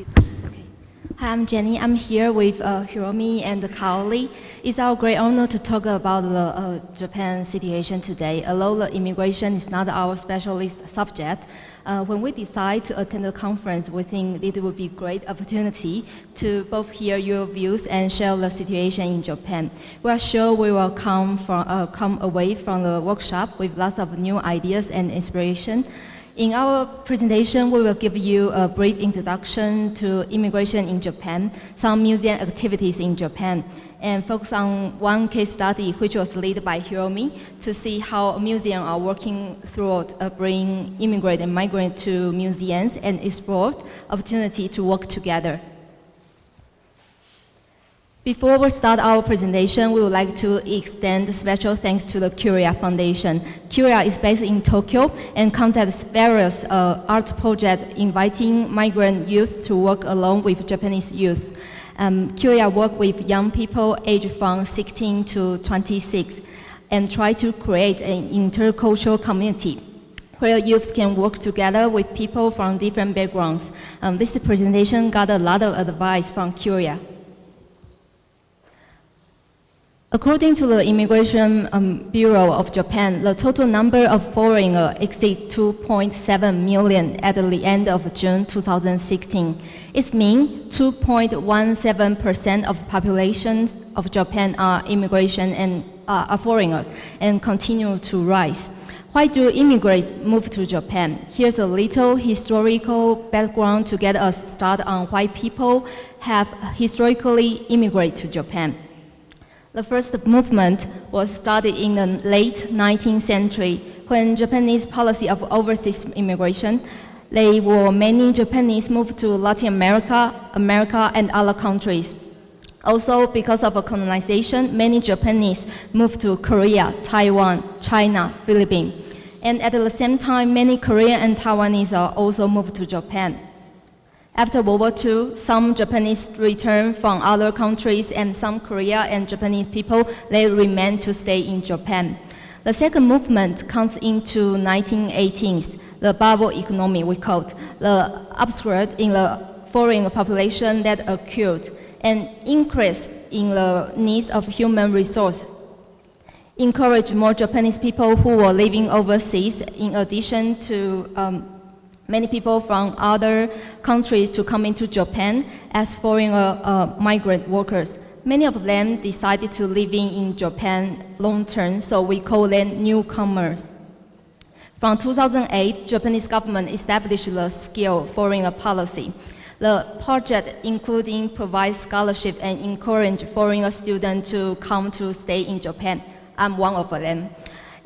Okay. Hi, I'm Jenny. I'm here with Hiromi and Kaori. It's our great honor to talk about the Japan situation today. Although the immigration is not our specialist subject, when we decide to attend the conference, we think it would be a great opportunity to both hear your views and share the situation in Japan. We are sure we will come away from the workshop with lots of new ideas and inspiration. In our presentation, we will give you a brief introduction to immigration in Japan, some museum activities in Japan, and focus on one case study which was led by Hiromi to see how museums are working throughout bringing immigrant and migrant to museums and explore opportunity to work together. Before we start our presentation, we would like to extend special thanks to the Curia Foundation. Curia is based in Tokyo and conducts various art projects inviting migrant youth to work along with Japanese youth. Curia work with young people aged from 16 to 26 and try to create an intercultural community where youth can work together with people from different backgrounds. This presentation got a lot of advice from Curia. According to the Immigration Bureau of Japan, the total number of foreigners exceeds 2.7 million at the end of June 2016. It means 2.17% of the population of Japan are immigration and are foreigners and continue to rise. Why do immigrants move to Japan? Here's a little historical background to get us started on why people have historically immigrated to Japan. The first movement was started in the late 19th century when Japanese policy of overseas immigration. There were many Japanese moved to Latin America, and other countries. Also, because of colonization, many Japanese moved to Korea, Taiwan, China, Philippines. And at the same time, many Korean and Taiwanese are also moved to Japan. After World War II, some Japanese returned from other countries and some Korean and Japanese people, they remained to stay in Japan. The second movement comes into 1918s, the bubble economy we call it, the upsurge in the foreign population that occurred, and increase in the needs of human resources. Encouraged more Japanese people who were living overseas in addition to many people from other countries to come into Japan as foreign migrant workers. Many of them decided to live in Japan long term, so we call them newcomers. From 2008, Japanese government established the skilled foreigner policy. The project including provide scholarship and encourage foreigner students to come to stay in Japan. I'm one of them.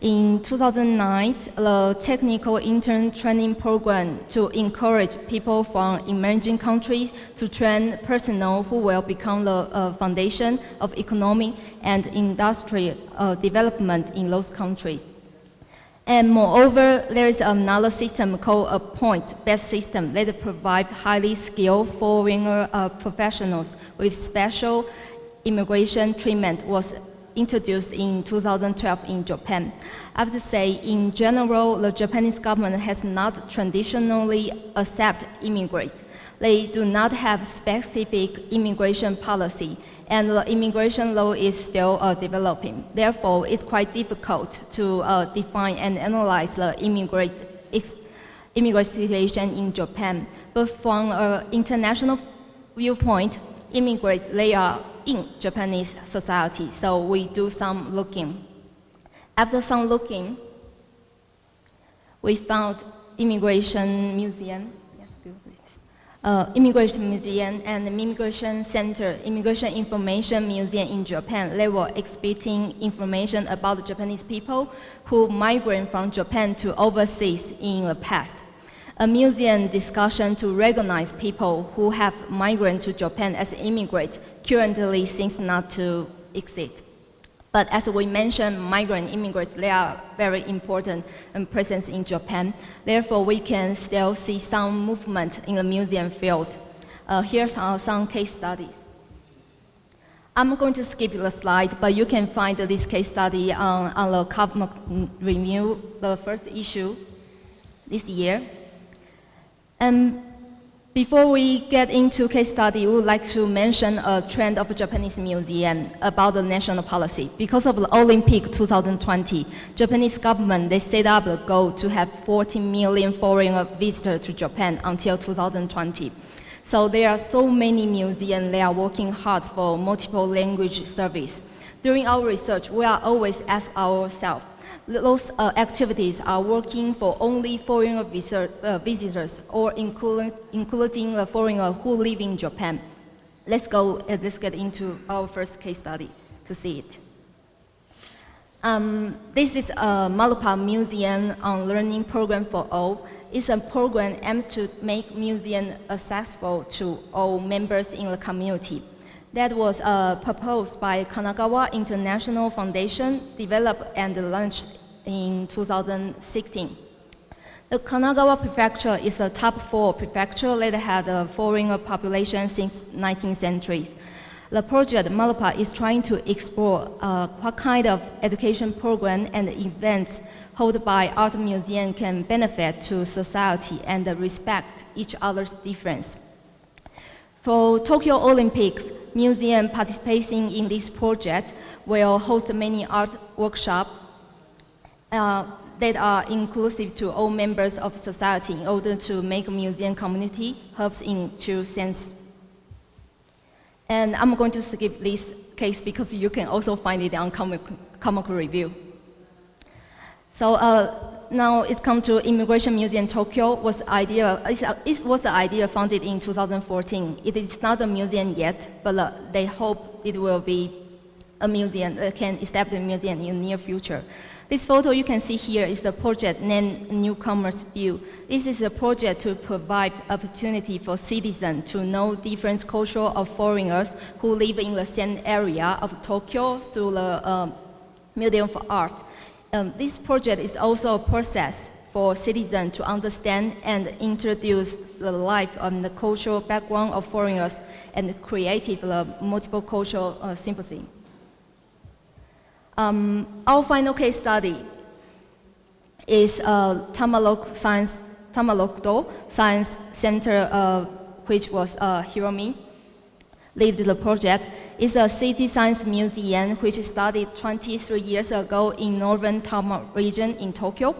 In 2009, the technical intern training program to encourage people from emerging countries to train personnel who will become the foundation of economic and industrial development in those countries. And moreover, there is another system called a point-based system that provides highly skilled foreigner professionals with special immigration treatment was introduced in 2012 in Japan. I have to say, in general, the Japanese government has not traditionally accepted immigrants. They do not have specific immigration policy, and the immigration law is still developing. Therefore, it's quite difficult to define and analyze the immigrant situation in Japan. But from an international viewpoint, immigrants, they are in Japanese society, so we do some looking. After some looking, we found Immigration Museum, Immigration Museum and Immigration Center, Immigration Information Museum in Japan. They were exhibiting information about the Japanese people who migrated from Japan to overseas in the past. A museum discussion to recognize people who have migrated to Japan as immigrants currently seems not to exist. But as we mentioned, migrant immigrants, they are very important presence in Japan. Therefore, we can still see some movement in the museum field. Here's some case studies. I'm going to skip the slide, but you can find this case study on the CAMOC review, the first issue this year. Before we get into case study, we would like to mention a trend of Japanese museum about the national policy. Because of the Olympic 2020, Japanese government, they set up the goal to have 40 million foreign visitors to Japan until 2020. So there are so many museums, they are working hard for multiple language service. During our research, we are always ask ourselves, those activities are working for only foreign visitors or including the foreigners who live in Japan. Let's get into our first case study to see it. This is a Malapa Museum on Learning Program for All. It's a program aimed to make museum accessible to all members in the community. That was proposed by Kanagawa International Foundation, developed and launched in 2016. The Kanagawa Prefecture is a top 4 prefecture that had a foreign population since 19th century. The project Malapa is trying to explore what kind of education program and events held by art museum can benefit to society and respect each other's difference. For Tokyo Olympics, museum participating in this project will host many art workshops that are inclusive to all members of society in order to make museum community helps in true sense. And I'm going to skip this case because you can also find it on CAMOC review. So now it's come to Immigration Museum Tokyo. It was the idea founded in 2014. It is not a museum yet, but they hope it will be a museum, can establish a museum in the near future. This photo you can see here is the project named Newcomers View. This is a project to provide opportunity for citizens to know different culture of foreigners who live in the same area of Tokyo through the Museum for Art. This project is also a process for citizens to understand and introduce the life and the cultural background of foreigners and create multiple cultural sympathy. Our final case study is Tamalok Science Center, which was Hiromi lead the project. It's a city science museum which started 23 years ago in northern Tama region in Tokyo.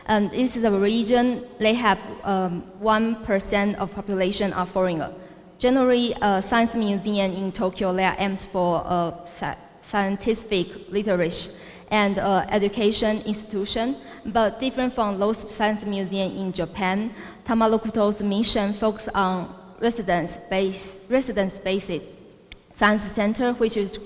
This is a region, they have 1% of population are foreigner. Generally, science museum in Tokyo, they are aims for scientific literature and education institution, but different from those science museums in Japan, Tamalokuto's mission focuses on residence-based science center, which is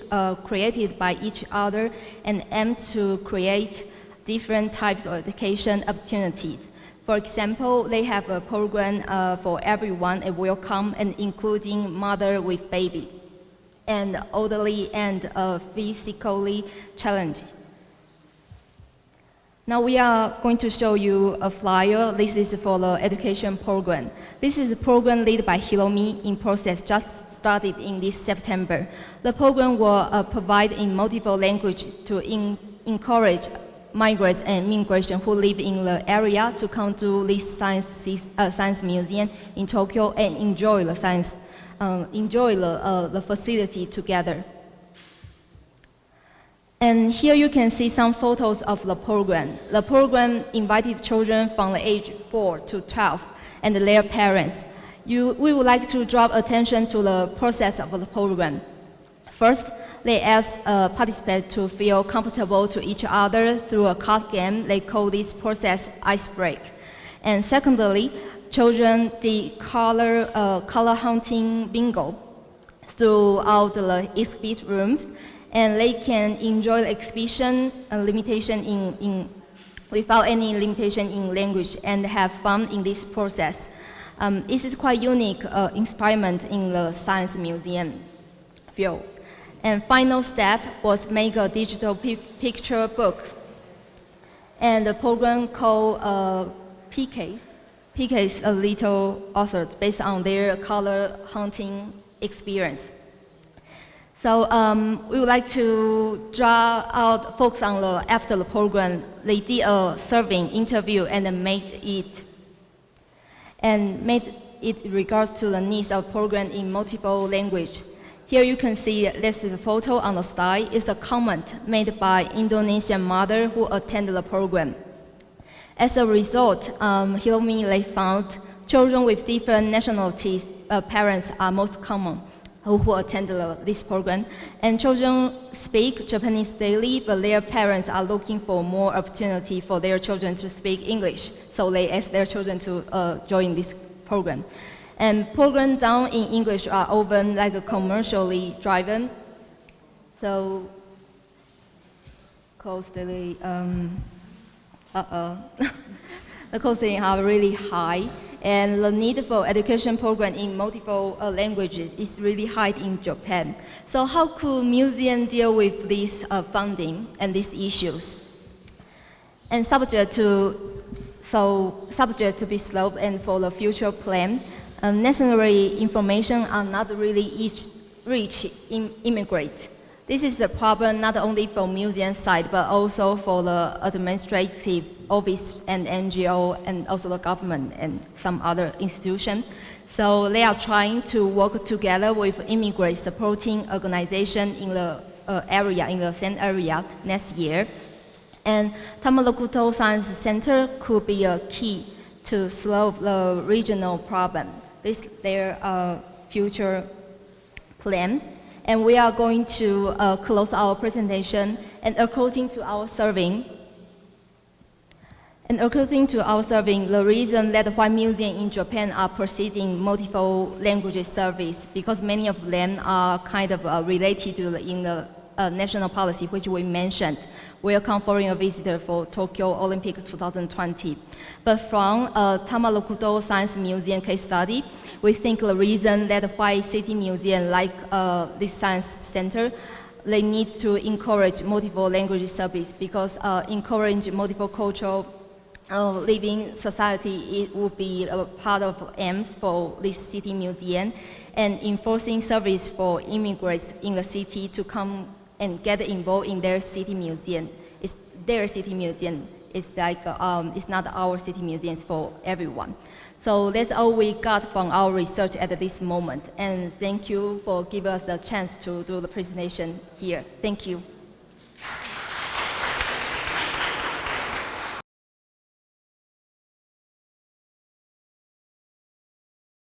created by each other and aims to create different types of education opportunities. For example, they have a program for everyone, a welcome, and including mother with baby, and elderly and physically challenged. Now we are going to show you a flyer. This is for the education program. This is a program led by Hiromi in process just started in this September. The program will provide in multiple languages to encourage migrants and immigration who live in the area to come to this science museum in Tokyo and enjoy the science, enjoy the facility together. And here you can see some photos of the program. The program invited children from the age 4 to 12 and their parents. We would like to draw attention to the process of the program. First, they ask participants to feel comfortable to each other through a card game. They call this process ice break. And secondly, children did color hunting bingo throughout the exhibit rooms, and they can enjoy the exhibition without any limitation in language and have fun in this process. This is quite unique experiment in the science museum field. And final step was make a digital picture book. And the program called PKs. PKs a little authored based on their color hunting experience. So we would like to focus on after the program, they did a survey interview and made it regards to the needs of program in multiple language. Here you can see this is a photo on the slide. It's a comment made by Indonesian mother who attended the program. As a result, Hiromi they found children with different nationalities, parents are most common who attended this program. And children speak Japanese daily, but their parents are looking for more opportunity for their children to speak English. So they ask their children to join this program. And programs done in English are often like commercially driven. So, cost they, the costs are really high, and the need for education program in multiple languages is really high in Japan. So how could museum deal with this funding and these issues? And subject to be solved and for the future plan, nationally information are not really rich in immigrants. This is the problem not only for museum side, but also for the administrative office and NGO and also the government and some other institution. So they are trying to work together with immigrant supporting organization in the area, in the same area next year. And Tamalakuto Science Center could be a key to solve the regional problem. This is their future plan. And we are going to close our presentation. And according to our survey, the reason that why museums in Japan are proceeding multiple languages service, because many of them are kind of related to in the national policy, which we mentioned, welcome foreign visitor for Tokyo Olympic 2020. But from Tamalakuto Science Museum case study, we think the reason that why city museum like this science center, they need to encourage multiple language service, because encourage multiple cultural living society, it would be a part of aims for this city museum, and enforcing service for immigrants in the city to come and get involved in their city museum. It's their city museum. It's like, it's not our city museum, it's for everyone. So that's all we got from our research at this moment. And thank you for giving us a chance to do the presentation here. Thank you.